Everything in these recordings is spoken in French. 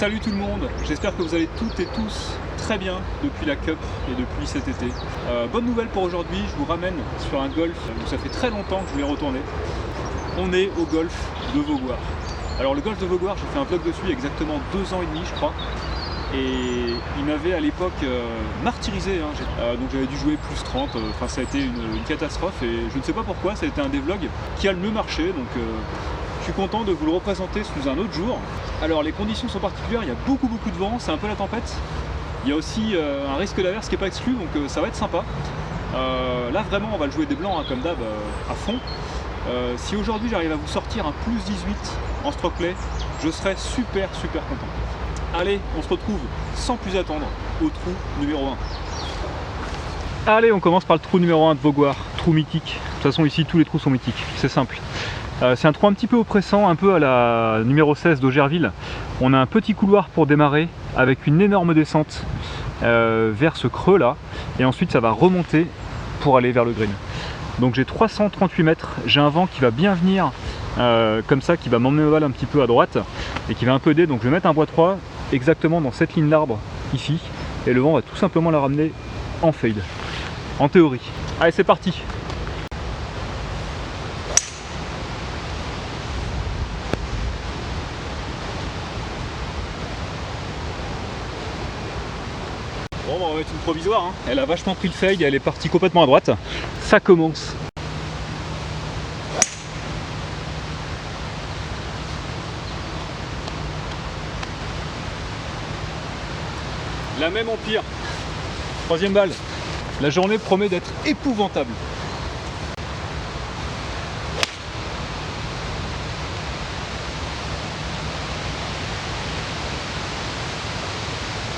Salut tout le monde, j'espère que vous allez toutes et tous très bien depuis la Cup et depuis cet été. Bonne nouvelle pour aujourd'hui, je vous ramène sur un golf où ça fait très longtemps que je voulais retourner. On est au golf de Vaugoire. Alors le golf de Vaugoire, j'ai fait un vlog dessus il y a exactement 2 ans et demi je crois. Et il m'avait à l'époque martyrisé, hein. Donc j'avais dû jouer plus 30, enfin ça a été une catastrophe et je ne sais pas pourquoi, ça a été un des vlogs qui a le mieux marché. Donc je suis content de vous le représenter sous un autre jour. Alors les conditions sont particulières, il y a beaucoup de vent, c'est un peu la tempête. Il y a aussi un risque d'averse qui n'est pas exclu, donc ça va être sympa. Là vraiment on va le jouer des blancs hein, comme d'hab à fond. Si aujourd'hui j'arrive à vous sortir un plus 18 en stroke play, je serai super content. Allez, on se retrouve sans plus attendre au trou numéro 1. Allez, on commence par le trou numéro 1 de Vaugoire, trou mythique. De toute façon ici tous les trous sont mythiques, c'est simple. C'est un trou un petit peu oppressant, un peu à la numéro 16 d'Augerville. On a un petit couloir pour démarrer avec une énorme descente vers ce creux là. Et ensuite ça va remonter pour aller vers le green. Donc j'ai 338 mètres, j'ai un vent qui va bien venir comme ça, qui va m'emmener ma balle un petit peu à droite et qui va un peu aider. Donc je vais mettre un bois 3 exactement dans cette ligne d'arbre ici. Et le vent va tout simplement la ramener en fade, en théorie. Allez, c'est parti! Bon, on va mettre une provisoire, hein. Elle a vachement pris le fade et elle est partie complètement à droite. Ça commence. La même en pire. Troisième balle. La journée promet d'être épouvantable.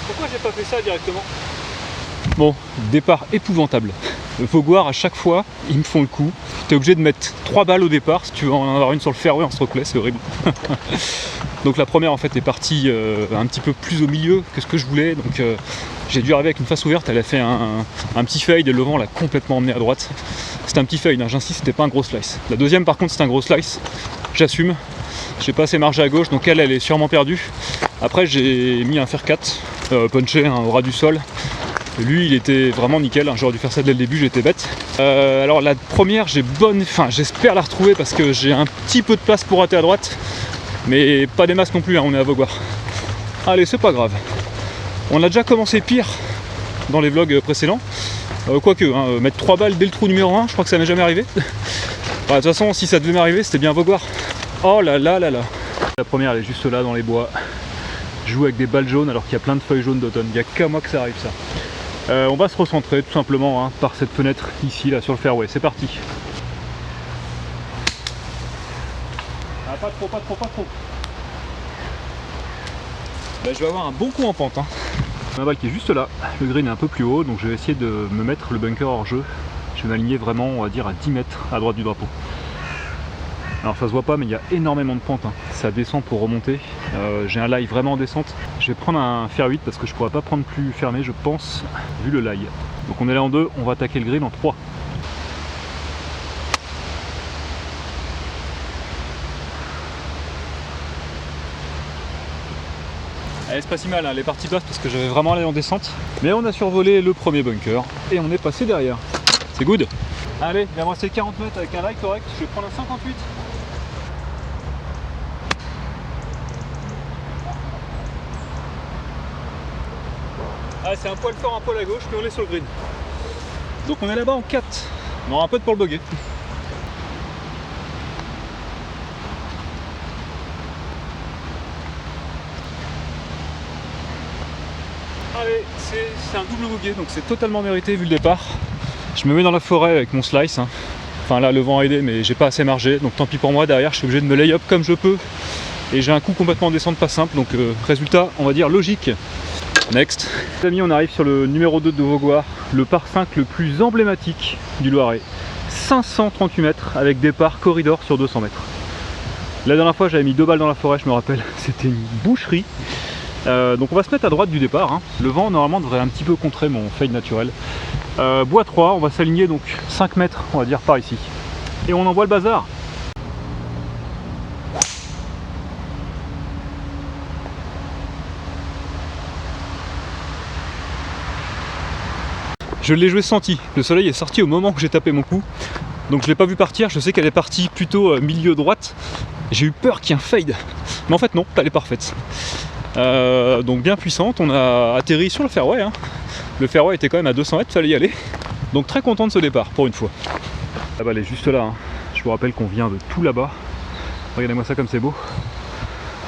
Pourquoi j'ai pas fait ça directement? Bon, départ épouvantable. Le Vaugoire à chaque fois, ils me font le coup. T'es obligé de mettre 3 balles au départ si tu veux en avoir une sur le fairway en stroke play, c'est horrible. Donc la première en fait est partie un petit peu plus au milieu que ce que je voulais. Donc j'ai dû arriver avec une face ouverte, elle a fait un petit fade et le vent l'a complètement emmené à droite. C'était un petit fade, hein, j'insiste, c'était pas un gros slice. La deuxième par contre c'est un gros slice, j'assume. J'ai pas assez margé à gauche, donc elle est sûrement perdue. Après j'ai mis un fer 4, punché hein, au ras du sol. Lui il était vraiment nickel, hein. J'aurais dû faire ça dès le début, j'étais bête. Alors la première j'espère la retrouver parce que j'ai un petit peu de place pour rater à droite. Mais pas des masses non plus, hein, on est à Vaugoire. Allez, c'est pas grave. On a déjà commencé pire dans les vlogs précédents. Quoique, hein, mettre 3 balles dès le trou numéro 1, je crois que ça m'est jamais arrivé. De toute façon, si ça devait m'arriver, c'était bien Vaugoire. Oh là là là là. La première, elle est juste là dans les bois. Je joue avec des balles jaunes alors qu'il y a plein de feuilles jaunes d'automne. Il n'y a qu'à moi que ça arrive ça. On va se recentrer tout simplement hein, par cette fenêtre ici, là sur le fairway. C'est parti. Ah, pas trop. Là, je vais avoir un bon coup en pente. Hein. Ma balle qui est juste là. Le green est un peu plus haut, donc je vais essayer de me mettre le bunker hors jeu. Je vais m'aligner vraiment, on va dire, à 10 mètres à droite du drapeau. Alors ça se voit pas, mais il y a énormément de pente. Hein. Ça descend pour remonter. J'ai un lie vraiment en descente. Je vais prendre un fer 8 parce que je pourrais pas prendre plus fermé, je pense, vu le lie. Donc on est là en 2, on va attaquer le green en 3. Elle c'est pas si mal, hein, elle est partie basse parce que j'avais vraiment allé en descente. Mais on a survolé le premier bunker et on est passé derrière. C'est good. Allez, il va me rester 40 mètres avec un lie correct, je vais prendre un 58. Ah, c'est un poil fort, un poil à gauche, mais on est sur le green. Donc on est là-bas en 4. On aura un peu de pour le bugger. Allez, c'est un double bogey, donc c'est totalement mérité vu le départ. Je me mets dans la forêt avec mon slice. Hein. Enfin là, le vent a aidé, mais j'ai pas assez margé, donc tant pis pour moi. Derrière, je suis obligé de me lay up comme je peux. Et j'ai un coup complètement en descente pas simple, donc résultat, on va dire logique. Next. Les amis, on arrive sur le numéro 2 de Vaugoire, le par 5 le plus emblématique du Loiret. 538 mètres avec départ corridor sur 200 mètres. La dernière fois, j'avais mis 2 balles dans la forêt, je me rappelle, c'était une boucherie. Donc on va se mettre à droite du départ, hein. Le vent normalement devrait un petit peu contrer mon fade naturel. Bois 3, on va s'aligner donc 5 mètres on va dire par ici. Et on envoie le bazar. Je l'ai joué senti. Le soleil est sorti au moment où j'ai tapé mon coup. Donc je l'ai pas vu partir. Je sais qu'elle est partie plutôt milieu droite. J'ai eu peur qu'il y ait un fade. Mais en fait non, elle est parfaite. Donc bien puissante. On a atterri sur le fairway. Hein. Le fairway était quand même à 200 mètres, fallait y aller. Donc très content de ce départ pour une fois. La balle est juste là. Hein. Je vous rappelle qu'on vient de tout là-bas. Regardez-moi ça comme c'est beau.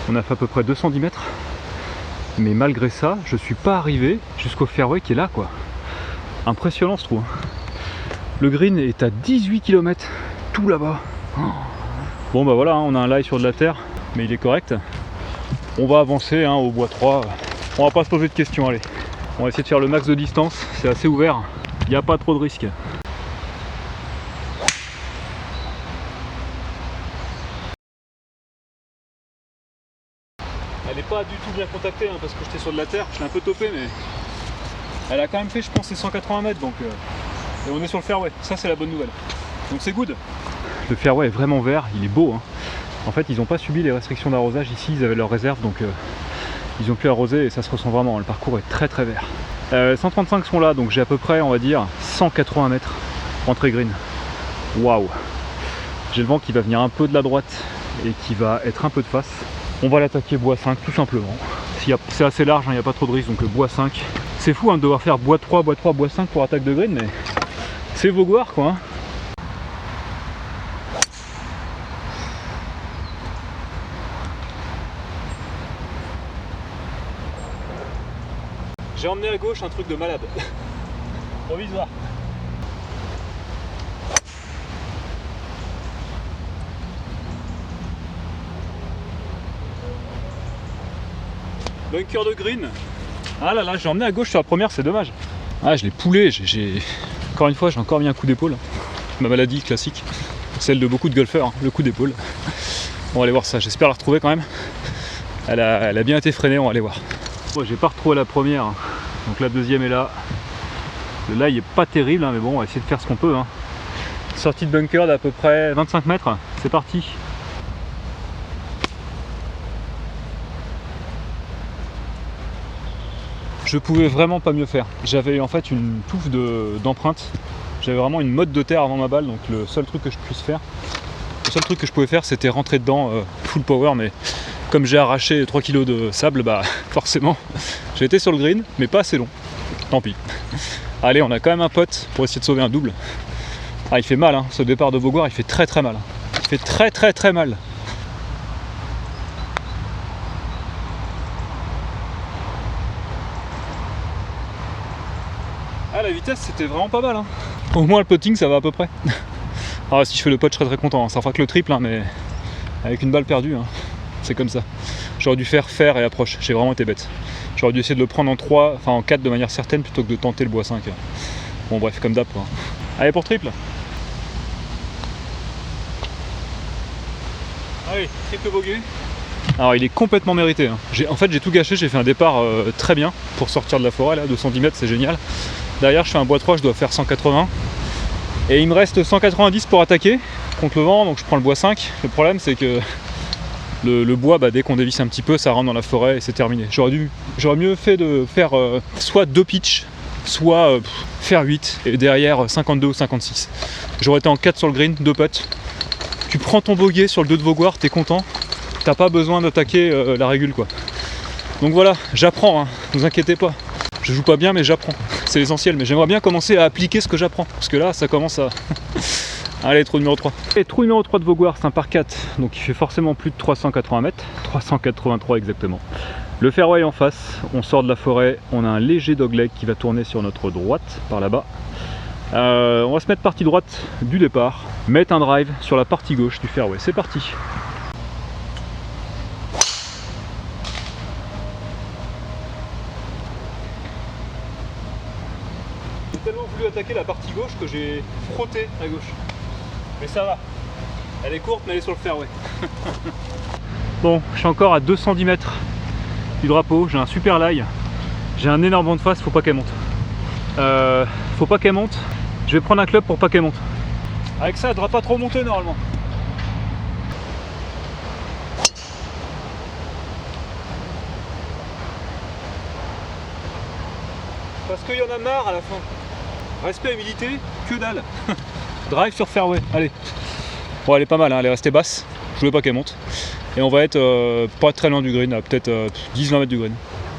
On a fait à peu près 210 mètres. Mais malgré ça, je suis pas arrivé jusqu'au fairway qui est là quoi. Impressionnant ce trou. Le green est à 18 km, tout là-bas. Bon bah voilà, hein, on a un lie sur de la terre, mais il est correct. On va avancer hein, au bois 3. On va pas se poser de questions, allez. On va essayer de faire le max de distance, c'est assez ouvert. Il n'y a pas trop de risques. Elle n'est pas du tout bien contactée hein, parce que j'étais sur de la terre, je l'ai un peu topé mais elle a quand même fait je pense ses 180 mètres donc et on est sur le fairway, ça c'est la bonne nouvelle. Donc c'est good. Le fairway est vraiment vert, il est beau hein. En fait ils n'ont pas subi les restrictions d'arrosage ici, ils avaient leur réserve donc ils ont pu arroser et ça se ressent vraiment, le parcours est très très vert. 135 sont là donc j'ai à peu près on va dire 180 mètres entrée green. Waouh. J'ai le vent qui va venir un peu de la droite et qui va être un peu de face. On va l'attaquer bois 5 tout simplement. C'est assez large, il n'y a pas trop de risque donc bois 5. C'est fou hein, de devoir faire bois 3, bois 3, bois 5 pour attaque de green mais c'est Vaugoire quoi. Hein. J'ai emmené à gauche un truc de malade. Provisoire. Bunker de green. Ah là là, j'ai emmené à gauche sur la première, c'est dommage. Ah, je l'ai poulé, encore une fois, j'ai encore mis un coup d'épaule. Ma maladie classique, celle de beaucoup de golfeurs, hein, le coup d'épaule. On va aller voir ça, j'espère la retrouver quand même. Elle a bien été freinée, on va aller voir. Bon, j'ai pas retrouvé la première, donc la deuxième est là. Là, il est pas terrible, hein, mais bon, on va essayer de faire ce qu'on peut. Hein. Sortie de bunker d'à peu près 25 mètres, c'est parti. Je pouvais vraiment pas mieux faire. J'avais en fait une touffe d'empreintes. J'avais vraiment une motte de terre avant ma balle, donc le seul truc que je puisse faire, le seul truc que je pouvais faire, c'était rentrer dedans full power, mais comme j'ai arraché 3 kg de sable, bah forcément, j'ai été sur le green, mais pas assez long. Tant pis. Allez, on a quand même un pote pour essayer de sauver un double. Ah, il fait mal, hein. Ce départ de Vaugoire, il fait très très mal. Il fait très très très mal. Ah, la vitesse c'était vraiment pas mal hein. Au moins le putting ça va à peu près. Alors si je fais le putt je serais très content, hein. Ça fera que le triple hein, mais avec une balle perdue, hein. C'est comme ça. J'aurais dû faire fer et approche, j'ai vraiment été bête. J'aurais dû essayer de le prendre en 3, enfin en 4 de manière certaine plutôt que de tenter le bois 5. Bon bref, comme d'hab quoi. Allez pour triple. Allez, triple bogey. Alors il est complètement mérité. Hein. En fait j'ai tout gâché, j'ai fait un départ très bien pour sortir de la forêt là, 210 mètres c'est génial. Derrière je fais un bois 3, je dois faire 180. Et il me reste 190 pour attaquer contre le vent, donc je prends le bois 5. Le problème c'est que le bois, bah, dès qu'on dévisse un petit peu, ça rentre dans la forêt et c'est terminé. J'aurais mieux fait de faire soit 2 pitchs, soit faire 8 et derrière 52 ou 56. J'aurais été en 4 sur le green, 2 putts. Tu prends ton bogey sur le 2 de Vaugoire, t'es content. T'as pas besoin d'attaquer la régule quoi. Donc voilà, j'apprends, hein, ne vous inquiétez pas. Je joue pas bien mais j'apprends, c'est l'essentiel. Mais j'aimerais bien commencer à appliquer ce que j'apprends. Parce que là ça commence à... Allez, trou numéro 3. Et trou numéro 3 de Vaugoire, c'est un par 4. Donc il fait forcément plus de 380 mètres. 383 exactement. Le fairway en face, on sort de la forêt. On a un léger dogleg qui va tourner sur notre droite, par là-bas. On va se mettre partie droite du départ. Mettre un drive sur la partie gauche du fairway. C'est parti. J'ai tellement voulu attaquer la partie gauche que j'ai frotté à gauche. Mais ça va. Elle est courte mais elle est sur le fairway. Bon, je suis encore à 210 mètres du drapeau. J'ai un super lie. J'ai un énorme vent de face, faut pas qu'elle monte. Faut pas qu'elle monte. Je vais prendre un club pour pas qu'elle monte. Avec ça, elle devra pas trop monter normalement. Parce qu'il y en a marre à la fin. Respect, humilité, que dalle. Drive sur fairway, allez. Bon, elle est pas mal, hein, elle est restée basse. Je voulais pas qu'elle monte. Et on va être pas très loin du green, à peut-être 10-20 mètres du green.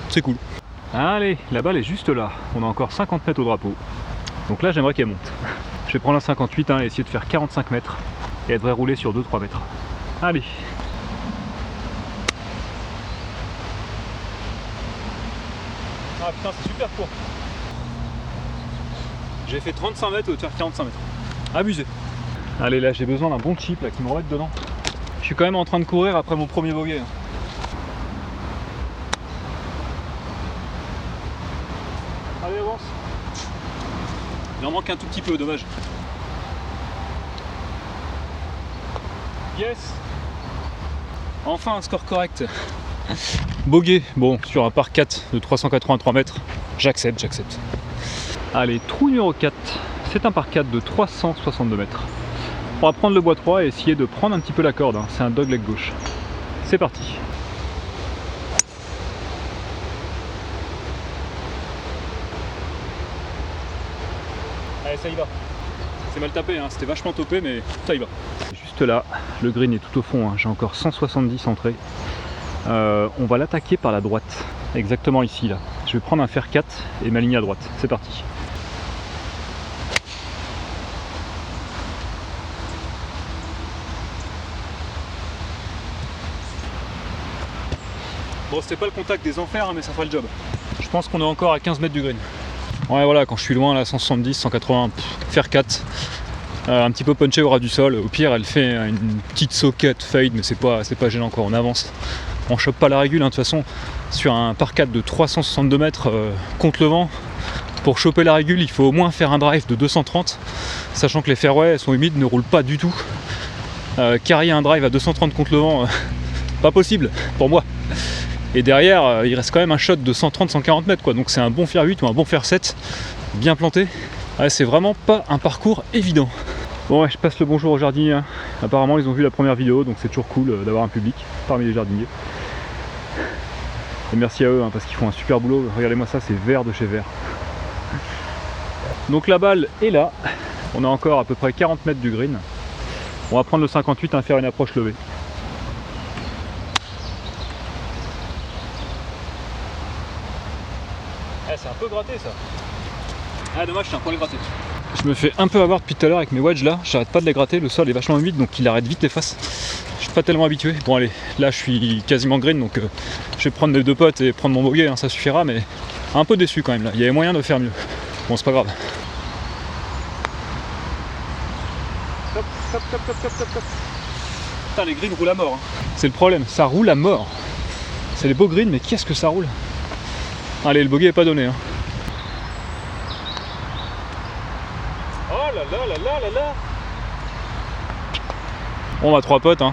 C'est cool. Allez, la balle est juste là. On a encore 50 mètres au drapeau. Donc là, j'aimerais qu'elle monte. Je vais prendre un 58 et essayer de faire 45 mètres. Et elle devrait rouler sur 2-3 mètres. Allez. Ah putain, c'est super court. J'ai fait 35 mètres au lieu de faire 45 mètres. Abusé. Allez, là, j'ai besoin d'un bon chip là, qui me remette dedans. Je suis quand même en train de courir après mon premier bogey. Allez, avance. Il en manque un tout petit peu, dommage. Yes. Enfin un score correct. Bogey, bon, sur un par 4 de 383 mètres, j'accepte. Allez, trou numéro 4, c'est un par 4 de 362 mètres. On va prendre le bois 3 et essayer de prendre un petit peu la corde, hein. C'est un dogleg gauche. C'est parti. Allez, ça y va. C'est mal tapé, hein. C'était vachement topé, mais ça y va. Juste là, le green est tout au fond, hein. J'ai encore 170 entrées. On va l'attaquer par la droite, exactement ici là. Je vais prendre un fer 4 et m'aligner à droite. C'est parti. Bon, c'était pas le contact des enfers, hein, mais ça fera le job. Je pense qu'on est encore à 15 mètres du green. Ouais, voilà, quand je suis loin là, 170, 180, fer 4. Un petit peu punché au ras du sol. Au pire, elle fait une petite socket fade, mais c'est pas gênant quoi. On avance. On chope pas la régule, hein, de toute façon. Sur un par 4 de 362 mètres contre le vent, pour choper la régule, il faut au moins faire un drive de 230, sachant que les fairways sont humides, ne roulent pas du tout. Carrier un drive à 230 contre le vent, pas possible pour moi. Et derrière, il reste quand même un shot de 130-140 mètres, quoi. Donc c'est un bon fer 8 ou un bon fer 7, bien planté. Ouais, c'est vraiment pas un parcours évident. Bon, ouais, je passe le bonjour aux jardiniers. Hein. Apparemment, ils ont vu la première vidéo, donc c'est toujours cool d'avoir un public parmi les jardiniers. Et merci à eux, hein, parce qu'ils font un super boulot. Regardez-moi ça, c'est vert de chez vert. Donc la balle est là. On a encore à peu près 40 mètres du green. On va prendre le 58 et faire une approche levée. C'est un peu gratté ça. Ah dommage, c'est un poil gratté. Je me fais un peu avoir depuis tout à l'heure avec mes wedges là. J'arrête pas de les gratter, le sol est vachement humide donc il arrête vite les faces. Je suis pas tellement habitué. Bon allez, là je suis quasiment green donc je vais prendre mes deux potes et prendre mon bogey, hein, ça suffira, mais un peu déçu quand même là. Il y avait moyen de faire mieux. Bon, c'est pas grave. Top. Putain, les greens roulent à mort. Hein. C'est le problème, ça roule à mort. C'est les beaux greens, mais qu'est-ce que ça roule. Allez, le bogey est pas donné. Hein. Oh là. On a 3 potes. Hein.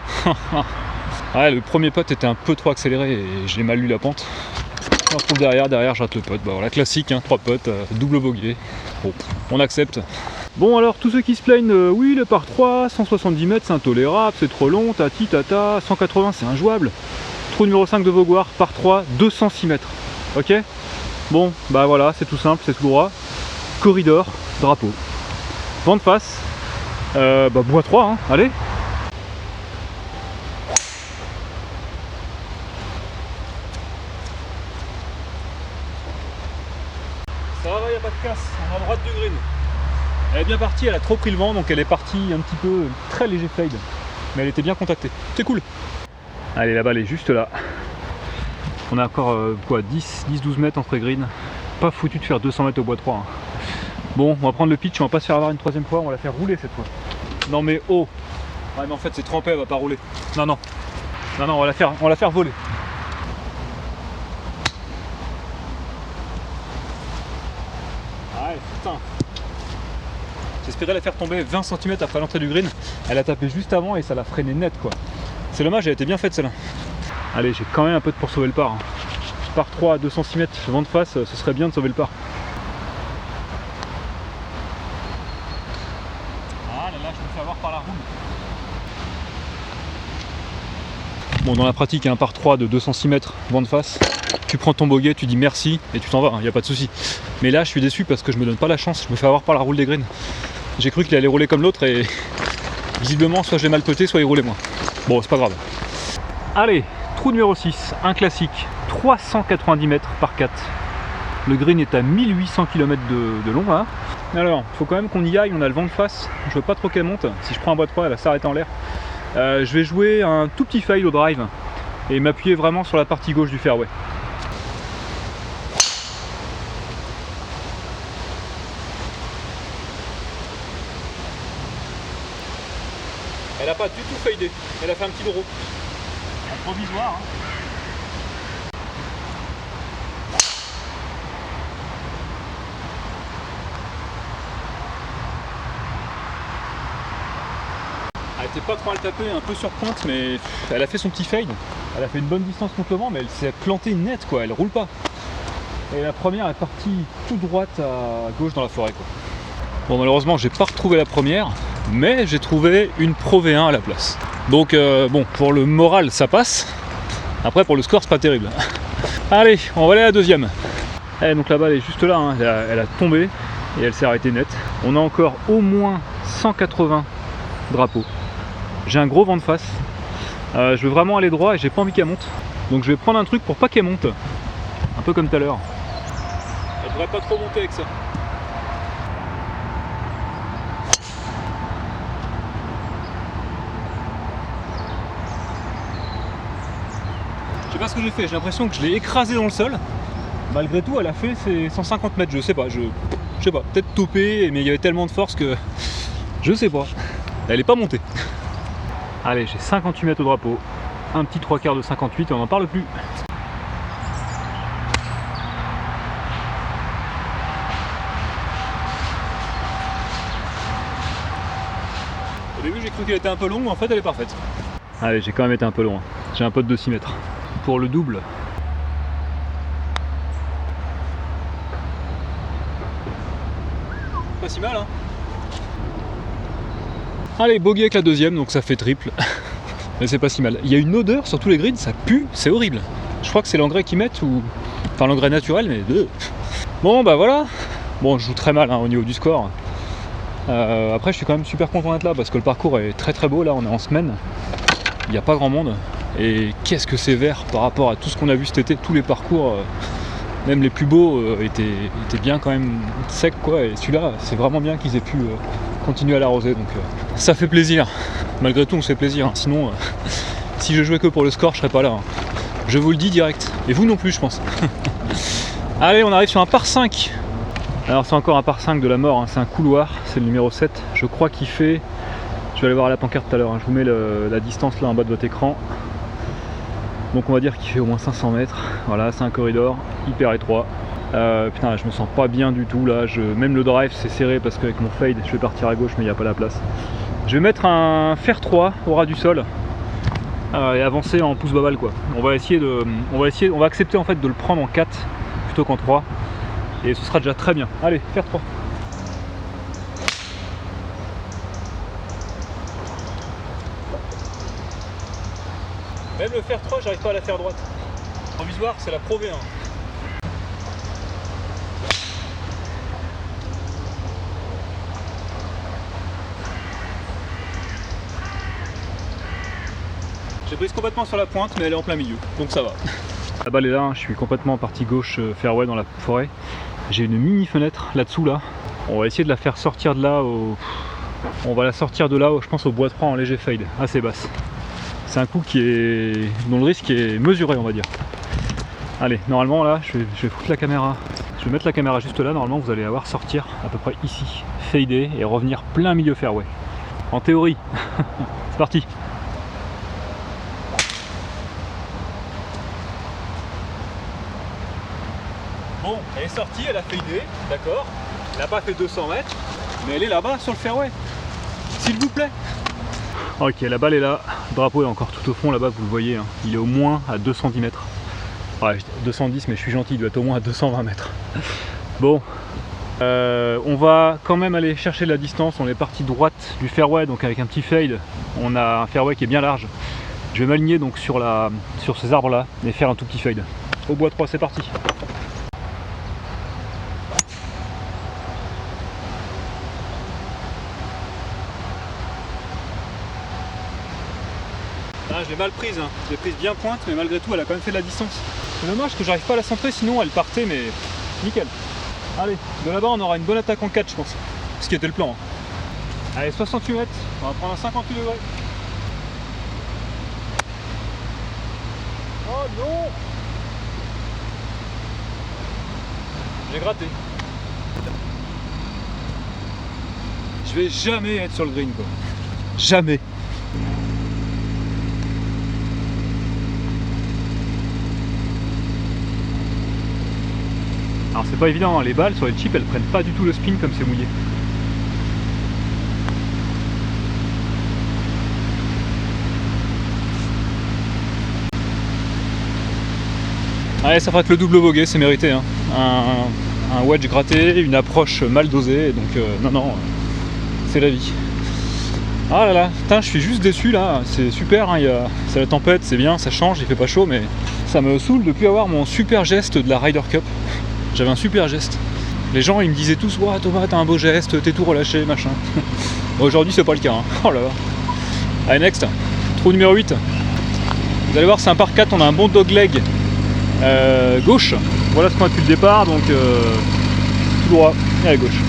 Ouais, le premier pote était un peu trop accéléré et j'ai mal lu la pente. On retrouve derrière je rate le pote. Bah voilà, classique, hein, 3 potes, double bogey. Bon, on accepte. Bon alors, tous ceux qui se plaignent, oui, le par 3, 170 mètres, c'est intolérable, c'est trop long, tati tata, 180, c'est injouable. Trou numéro 5 de Vaugoire, par 3, 206 mètres. Ok? Bon, bah voilà, c'est tout simple, c'est tout droit. Corridor, drapeau. Vent de face, bois 3, hein, allez. Ça va, y a pas de casse, on est à droite du green. Elle est bien partie, elle a trop pris le vent, donc elle est partie un petit peu très léger fade. Mais elle était bien contactée, c'est cool. Allez, la balle est juste là. On a encore 10-12 mètres entre green. Pas foutu de faire 200 mètres au bois 3. Hein. Bon, on va prendre le pitch, on va pas se faire avoir une troisième fois, on va la faire rouler cette fois. Non mais oh. Ouais mais en fait c'est trempé, elle va pas rouler. Non, on va la faire voler. Ouais, putain. J'espérais la faire tomber 20 cm après l'entrée du green. Elle a tapé juste avant et ça l'a freiné net quoi. C'est dommage, elle était bien faite celle-là. Allez, j'ai quand même un peu de pour sauver le par. Hein. Par 3 à 206 mètres, vent de face, ce serait bien de sauver le par. Ah là là, je me fais avoir par la roue. Bon, dans la pratique, un par 3 de 206 mètres, vent de face, tu prends ton bogey, tu dis merci et tu t'en vas, il n'y a pas de souci. Mais là, je suis déçu parce que je me donne pas la chance, je me fais avoir par la roule des greens. J'ai cru qu'il allait rouler comme l'autre et visiblement, soit j'ai mal poté, soit il roulait moins. Bon, c'est pas grave. Allez, trou numéro 6, un classique, 390 mètres par 4. Le green est à 1800 km de long là. Alors, il faut quand même qu'on y aille, on a le vent de face, je veux pas trop qu'elle monte. Si je prends un bois de 3, elle va s'arrêter en l'air. Je vais jouer un tout petit fade au drive et m'appuyer vraiment sur la partie gauche du fairway. Elle n'a pas du tout fadé, elle a fait un petit draw. En provisoire. Hein. Elle était pas trop mal tapée, un peu sur pointe, mais elle a fait son petit fade. Elle a fait une bonne distance contre le vent, mais elle s'est plantée nette, quoi. Elle roule pas. Et la première est partie tout droite à gauche dans la forêt, quoi. Bon, malheureusement, j'ai pas retrouvé la première, mais j'ai trouvé une Pro V1 à la place. Donc, bon, pour le moral, ça passe. Après, pour le score, c'est pas terrible. Allez, on va aller à la deuxième. Et donc la balle est juste là, hein. Elle a tombé et elle s'est arrêtée nette. On a encore au moins 180 drapeaux. J'ai un gros vent de face, je veux vraiment aller droit et j'ai pas envie qu'elle monte. Donc je vais prendre un truc pour pas qu'elle monte, un peu comme tout à l'heure. Elle devrait pas trop monter avec ça. Je sais pas ce que j'ai fait, j'ai l'impression que je l'ai écrasée dans le sol. Malgré tout, elle a fait ses 150 mètres, je sais pas, peut-être topé, mais il y avait tellement de force que je sais pas. Elle est pas montée. Allez, j'ai 58 mètres au drapeau, un petit 3/4 de 58 et on n'en parle plus. Au début j'ai cru qu'elle était un peu longue, mais en fait elle est parfaite. Allez, j'ai quand même été un peu loin, j'ai un pote de 6 mètres. Pour le double. Pas si mal, hein. Allez, bogey avec la deuxième, donc ça fait triple. Mais c'est pas si mal. Il y a une odeur sur tous les greens, ça pue, c'est horrible. Je crois que c'est l'engrais qu'ils mettent, ou... enfin l'engrais naturel, mais... Bon, bah voilà. Bon, je joue très mal hein, au niveau du score. Après, je suis quand même super content d'être là, parce que le parcours est très très beau, là, on est en semaine. Il n'y a pas grand monde. Et qu'est-ce que c'est vert par rapport à tout ce qu'on a vu cet été, tous les parcours... Même les plus beaux étaient bien quand même secs, quoi. Et celui-là, c'est vraiment bien qu'ils aient pu continuer à l'arroser. Donc ça fait plaisir. Malgré tout, on se fait plaisir. Hein. Sinon, si je jouais que pour le score, je serais pas là. Hein. Je vous le dis direct. Et vous non plus, je pense. Allez, on arrive sur un par 5. Alors c'est encore un par 5 de la mort. Hein. C'est un couloir. C'est le numéro 7. Je crois qu'il fait... Je vais aller voir à la pancarte tout à l'heure. Hein. Je vous mets la distance là en bas de votre écran. Donc on va dire qu'il fait au moins 500 mètres, voilà, c'est un corridor hyper étroit. Putain, je me sens pas bien du tout là, même le drive c'est serré parce qu'avec mon fade je vais partir à gauche mais il n'y a pas la place. Je vais mettre un fer 3 au ras du sol et avancer en pouce babal quoi. On va accepter en fait de le prendre en 4 plutôt qu'en 3 et ce sera déjà très bien. Allez, fer 3. Même le fer 3, j'arrive pas à la faire droite. Provisoire, c'est la Pro V1. J'ai prise complètement sur la pointe, mais elle est en plein milieu, donc ça va. La balle est là, hein, je suis complètement partie gauche fairway dans la forêt. J'ai une mini fenêtre là-dessous là. On va essayer de la faire sortir de là On va la sortir de là, je pense au bois 3 en léger fade, assez basse. C'est un coup dont le risque est mesuré, on va dire. Allez, normalement là, je vais foutre la caméra. Je vais mettre la caméra juste là, normalement vous allez la voir sortir à peu près ici, fader et revenir plein milieu fairway. En théorie. C'est parti. Bon, elle est sortie, elle a fadé, d'accord. Elle n'a pas fait 200 mètres, mais elle est là-bas sur le fairway. S'il vous plaît. Ok, la balle est là, le drapeau est encore tout au fond là-bas, vous le voyez, hein. Il est au moins à 210 mètres. Ouais, 210, mais je suis gentil, il doit être au moins à 220 mètres. Bon, on va quand même aller chercher la distance, on est parti droite du fairway, donc avec un petit fade, on a un fairway qui est bien large. Je vais m'aligner donc sur ces arbres là et faire un tout petit fade. Au bois 3, c'est parti. Ah, je l'ai mal prise, hein. Je l'ai prise bien pointe, mais malgré tout elle a quand même fait de la distance. C'est dommage que j'arrive pas à la centrer, sinon elle partait, mais nickel. Allez, de là-bas on aura une bonne attaque en 4 je pense. Ce qui était le plan. Hein. Allez, 68 mètres, on va prendre un 58 degrés. Oh non! J'ai gratté. Je vais jamais être sur le green quoi. Jamais. Alors c'est pas évident, hein. Les balles sur les chips elles prennent pas du tout le spin comme c'est mouillé. Allez, ça fera que le double bogey, c'est mérité. Hein. Un wedge gratté, une approche mal dosée, donc non, c'est la vie. Ah là là, putain, je suis juste déçu là, c'est super, hein, c'est la tempête, c'est bien, ça change, il fait pas chaud, mais ça me saoule de plus avoir mon super geste de la Ryder Cup. J'avais un super geste. Les gens ils me disaient tous, ouah Thomas, t'as un beau geste, t'es tout relâché, machin. Aujourd'hui c'est pas le cas, hein. Oh là là. Allez, next, trou numéro 8. Vous allez voir, c'est un par 4, on a un bon dogleg gauche. Voilà ce qu'on a depuis le départ, donc tout droit et à gauche.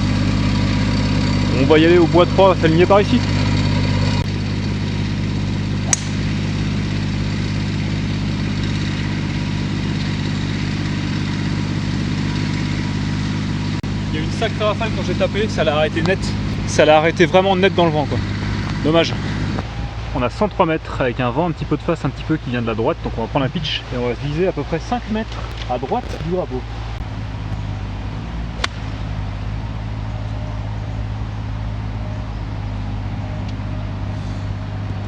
On va y aller au bois 3, on va s'aligner par ici. Il y a eu une sacrée rafale quand j'ai tapé, ça l'a arrêté net. Ça l'a arrêté vraiment net dans le vent quoi. Dommage. On a 103 mètres avec un vent un petit peu de face, un petit peu qui vient de la droite, donc on va prendre un pitch et on va se viser à peu près 5 mètres à droite du drapeau.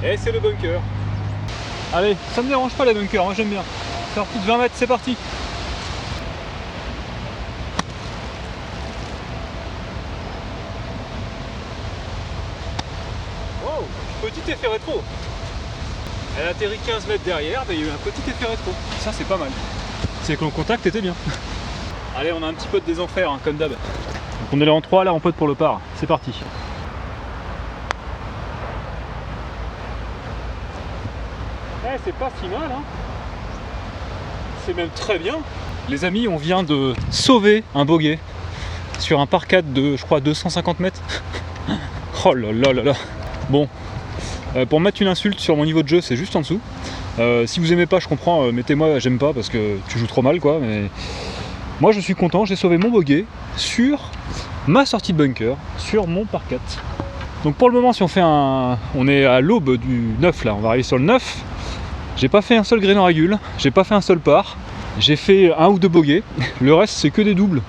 Et c'est le bunker. Allez, ça me dérange pas les bunkers, moi j'aime bien. Sortie de 20 mètres, c'est parti. Wow, petit effet rétro. Elle a atterri 15 mètres derrière, mais il y a eu un petit effet rétro. Ça c'est pas mal. C'est que le contact était bien. Allez, on a un petit peu de désenfer, hein, comme d'hab. Donc on est là en 3, là en pote pour le par. C'est parti. Eh, c'est pas si mal, hein. C'est même très bien. Les amis, on vient de sauver un bogey sur un par 4 de, je crois, 250 mètres. Oh là là là là. Bon, pour mettre une insulte sur mon niveau de jeu, c'est juste en dessous. Si vous aimez pas, je comprends, mettez-moi j'aime pas parce que tu joues trop mal quoi. Mais moi je suis content, j'ai sauvé mon bogey sur ma sortie de bunker, sur mon par 4. Donc pour le moment, si on fait on est à l'aube du 9 là, on va arriver sur le 9. J'ai pas fait un seul green en régule, j'ai pas fait un seul par, j'ai fait un ou deux bogeys, le reste c'est que des doubles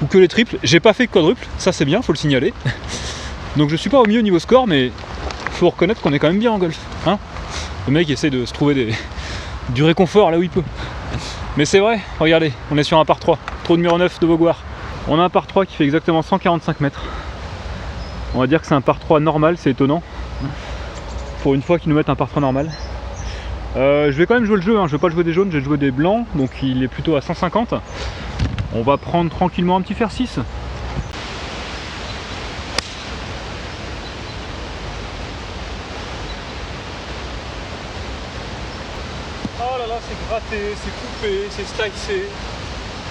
ou que les triples, j'ai pas fait de quadruple, ça c'est bien, faut le signaler. Donc je suis pas au mieux niveau score, mais faut reconnaître qu'on est quand même bien en golf, hein. Le mec essaie de se trouver du réconfort là où il peut. Mais c'est vrai, regardez, on est sur un par 3, trou numéro 9 de Beaugoire. On a un par 3 qui fait exactement 145 mètres. On va dire que c'est un par 3 normal, c'est étonnant. Pour une fois qu'ils nous mettent un par 3 normal. Je vais quand même jouer le jeu, hein. Je vais pas jouer des jaunes, je vais jouer des blancs, donc il est plutôt à 150. On va prendre tranquillement un petit fer 6. Oh là là, c'est gratté, c'est coupé, c'est slicé,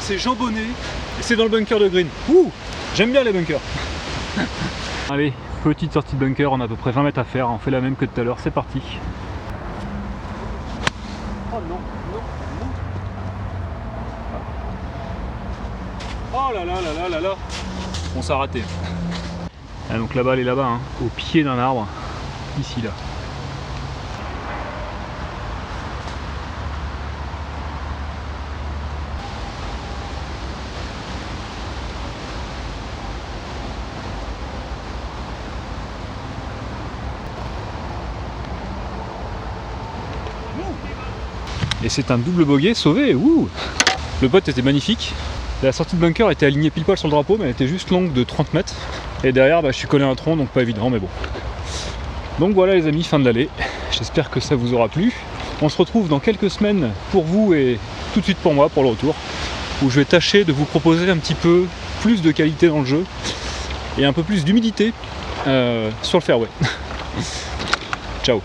c'est jambonné, et c'est dans le bunker de green. Ouh, j'aime bien les bunkers. Allez, petite sortie de bunker, on a à peu près 20 mètres à faire, on fait la même que tout à l'heure, c'est parti. Oh non, non, non. Oh là là là là là là. On s'est raté. Ah, donc la balle est là-bas, hein, au pied d'un arbre, ici là. Et c'est un double bogey sauvé, ouh. Le putt était magnifique. La sortie de bunker était alignée pile poil sur le drapeau, mais elle était juste longue de 30 mètres. Et derrière, je suis collé à un tronc, donc pas évident, mais bon. Donc voilà les amis, fin de l'année. J'espère que ça vous aura plu. On se retrouve dans quelques semaines pour vous et tout de suite pour moi pour le retour, où je vais tâcher de vous proposer un petit peu plus de qualité dans le jeu et un peu plus d'humidité sur le fairway. Ciao.